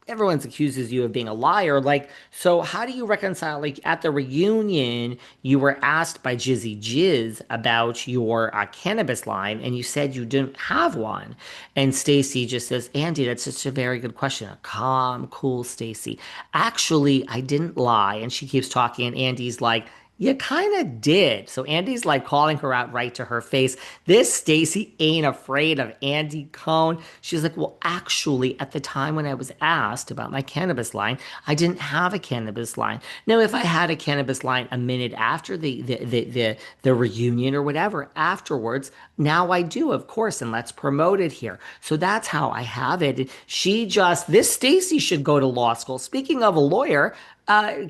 everyone accuses you of being a liar. Like, so how do you reconcile? Like at the reunion, you were asked by Jizzy Jizz about your cannabis line, and you said you didn't have one. And Stacy just says, Andy, that's such a very good question. Calm, cool, Stacy. Actually, I didn't lie. And she keeps talking, and Andy's like, you kind of did. So Andy's like calling her out right to her face. This Stacy ain't afraid of Andy Cohen. She's like, well, actually, at the time when I was asked about my cannabis line, I didn't have a cannabis line. Now, if I had a cannabis line a minute after the reunion or whatever afterwards, now I do, of course, and let's promote it here. So that's how I have it. This Stacy should go to law school. Speaking of a lawyer,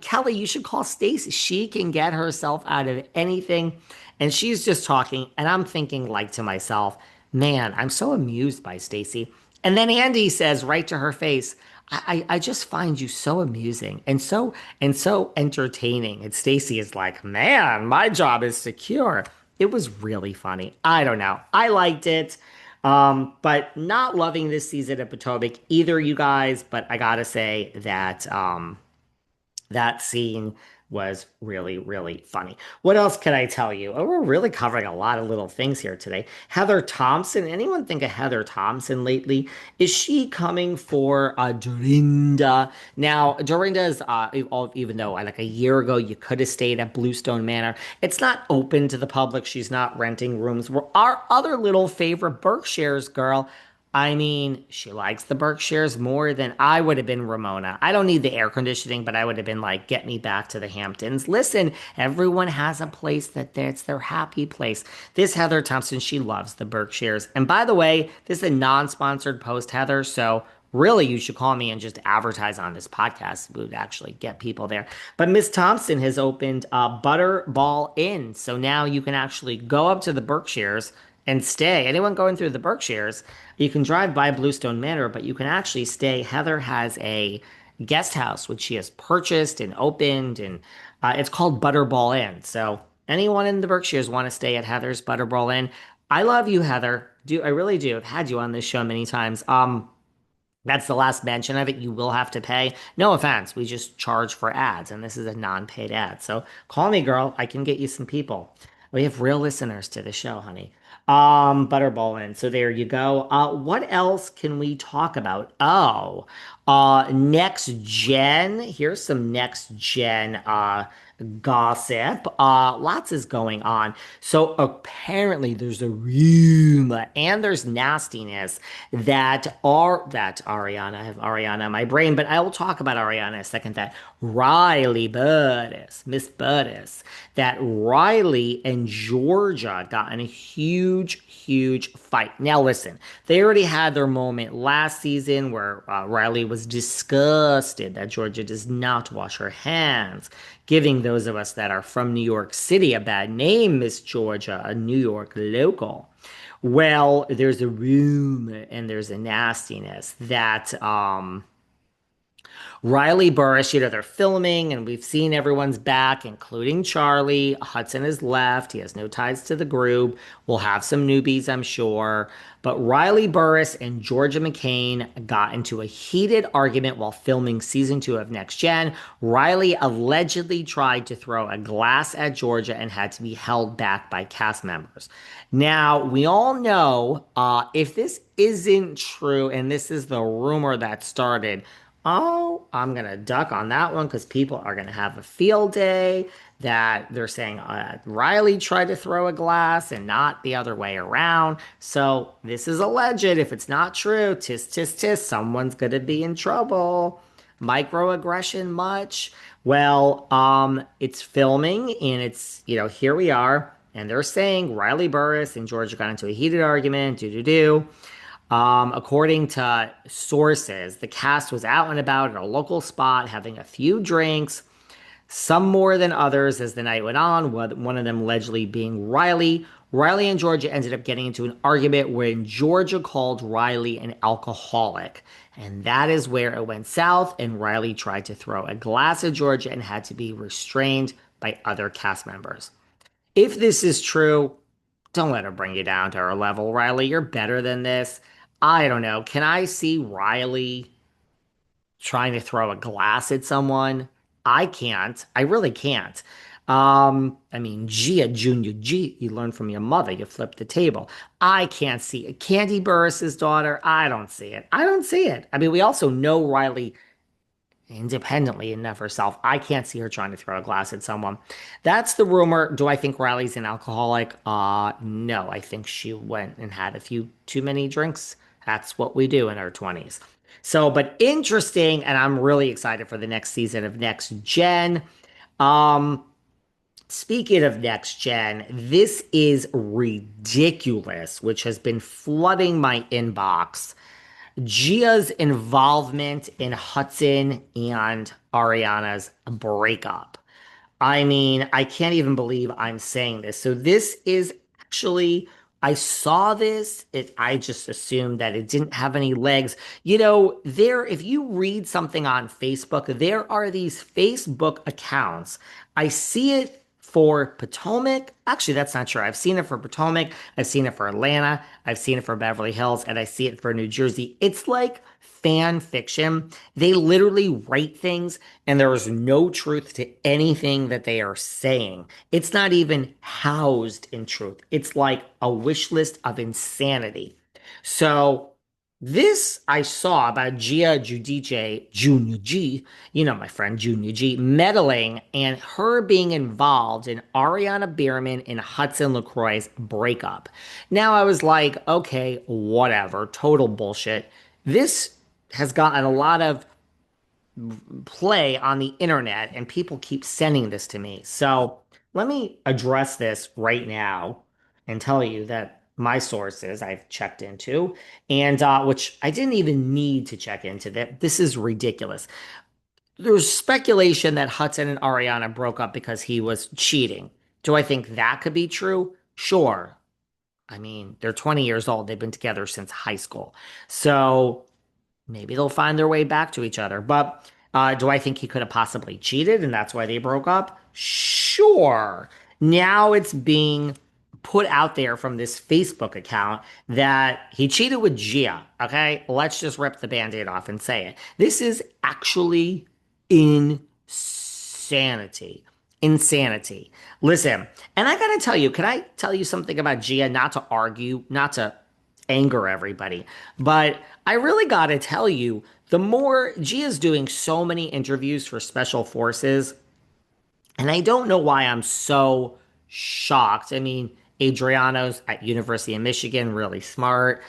Kelly, you should call Stacy. She can get herself out of anything. And she's just talking, and I'm thinking like to myself, man, I'm so amused by Stacy. And then Andy says right to her face, I just find you so amusing and so entertaining. And Stacy is like, man, my job is secure. It was really funny. I don't know. I liked it. But not loving this season of Potomac either, you guys. But I gotta say that that scene was really, really funny. What else can I tell you? Oh, we're really covering a lot of little things here today. Heather Thompson. Anyone think of Heather Thompson lately? Is she coming for Dorinda? Now, Dorinda is, even though like a year ago you could have stayed at Bluestone Manor, it's not open to the public. She's not renting rooms. Our other little favorite Berkshire's girl. I mean, she likes the Berkshires more than I would have been Ramona. I don't need the air conditioning, but I would have been like, get me back to the Hamptons. Listen, everyone has a place it's their happy place. This Heather Thompson, she loves the Berkshires. And by the way, this is a non-sponsored post, Heather. So really, you should call me and just advertise on this podcast. It would actually get people there. But Miss Thompson has opened Butterball Inn. So now you can actually go up to the Berkshires and stay. Anyone going through the Berkshires, you can drive by Bluestone Manor, but you can actually stay. Heather has a guest house which she has purchased and opened, and it's called Butterball Inn. So anyone in the Berkshires want to stay at Heather's Butterball Inn? I love you, Heather. Do I really do? I've had you on this show many times. That's the last mention of it. You will have to pay. No offense, we just charge for ads, and this is a non-paid ad. So call me, girl. I can get you some people. We have real listeners to the show, honey. Butterballin. So there you go. What else can we talk about? Oh, next gen. Here's some next gen gossip. Lots is going on. So apparently there's a rumor and there's nastiness that Ariana, I have Ariana in my brain, but I will talk about Ariana in a second, that Riley Burruss, Miss Burruss, that Riley and Georgia got in a huge, huge fight. Now listen, they already had their moment last season where Riley was disgusted that Georgia does not wash her hands, giving those of us that are from New York City a bad name, Miss Georgia, a New York local. Well, there's a rumor and there's a nastiness that Riley Burruss, they're filming and we've seen everyone's back, including Charlie. Hudson has left. He has no ties to the group. We'll have some newbies, I'm sure. But Riley Burruss and Georgia McCann got into a heated argument while filming season 2 of Next Gen. Riley allegedly tried to throw a glass at Georgia and had to be held back by cast members. Now, we all know if this isn't true and this is the rumor that started, oh, I'm going to duck on that one because people are going to have a field day that they're saying Riley tried to throw a glass and not the other way around. So this is alleged. If it's not true, tisk, tisk, tisk, someone's going to be in trouble. Microaggression much? Well, it's filming and it's, here we are. And they're saying Riley Burruss and Georgia got into a heated argument, do. According to sources, the cast was out and about at a local spot having a few drinks, some more than others as the night went on, one of them allegedly being Riley. Riley and Georgia ended up getting into an argument when Georgia called Riley an alcoholic. And that is where it went south, and Riley tried to throw a glass at Georgia and had to be restrained by other cast members. If this is true, don't let her bring you down to her level, Riley. You're better than this. I don't know. Can I see Riley trying to throw a glass at someone. I can't. I really can't. I mean, Gia, Junior G, you learn from your mother. You flip the table. I can't see it. Candy Burruss's daughter. I don't see it. I don't see it. I mean, we also know Riley independently and of herself. I can't see her trying to throw a glass at someone. That's the rumor. Do I think Riley's an alcoholic? No. I think she went and had a few too many drinks. That's what we do in our 20s. So, but interesting, and I'm really excited for the next season of Next Gen. Um, Speaking of Next Gen, this is ridiculous, which has been flooding my inbox. Gia's involvement in Hudson and Ariana's breakup. I mean, I can't even believe I'm saying this. So this is actually, I saw this, I just assumed that it didn't have any legs. If you read something on Facebook, there are these Facebook accounts. I see it for Potomac. Actually, that's not true. I've seen it for Potomac. I've seen it for Atlanta. I've seen it for Beverly Hills, and I see it for New Jersey. It's like fan fiction. They literally write things, and there is no truth to anything that they are saying. It's not even housed in truth. It's like a wish list of insanity. So this I saw about Gia Giudice, Junior G, my friend Junior G, meddling and her being involved in Arianna Biermann and Hudson McLeroy's breakup. Now I was like, okay, whatever, total bullshit. This has gotten a lot of play on the internet, and people keep sending this to me. So let me address this right now and tell you that my sources I've checked into, and which I didn't even need to check into, that this is ridiculous. There's speculation that Hudson and Ariana broke up because he was cheating. Do I think that could be true? Sure. I mean, they're 20 years old. They've been together since high school. So maybe they'll find their way back to each other. But do I think he could have possibly cheated and that's why they broke up? Sure. Now it's being put out there from this Facebook account that he cheated with Gia. Okay, let's just rip the band-aid off and say it. This is actually insanity. Insanity. Listen, and I gotta tell you, can I tell you something about Gia? Not to argue, not to anger everybody, but I really gotta tell you, the more Gia's doing so many interviews for special forces, and I don't know why I'm so shocked. I mean, Adriano's at University of Michigan, really smart.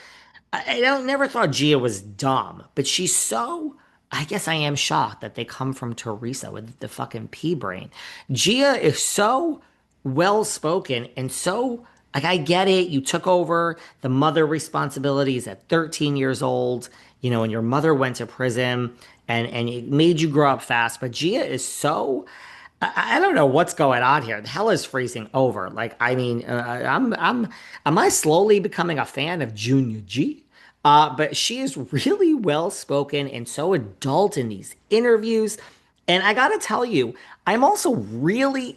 I don't never thought Gia was dumb, but she's so. I guess I am shocked that they come from Teresa with the fucking pea brain. Gia is so well spoken and so like I get it. You took over the mother responsibilities at 13 years old, and your mother went to prison and it made you grow up fast. But Gia is so I don't know what's going on here. The hell is freezing over. Like, I mean, am I slowly becoming a fan of Junior G? But she is really well spoken and so adult in these interviews. And I gotta tell you, I'm also really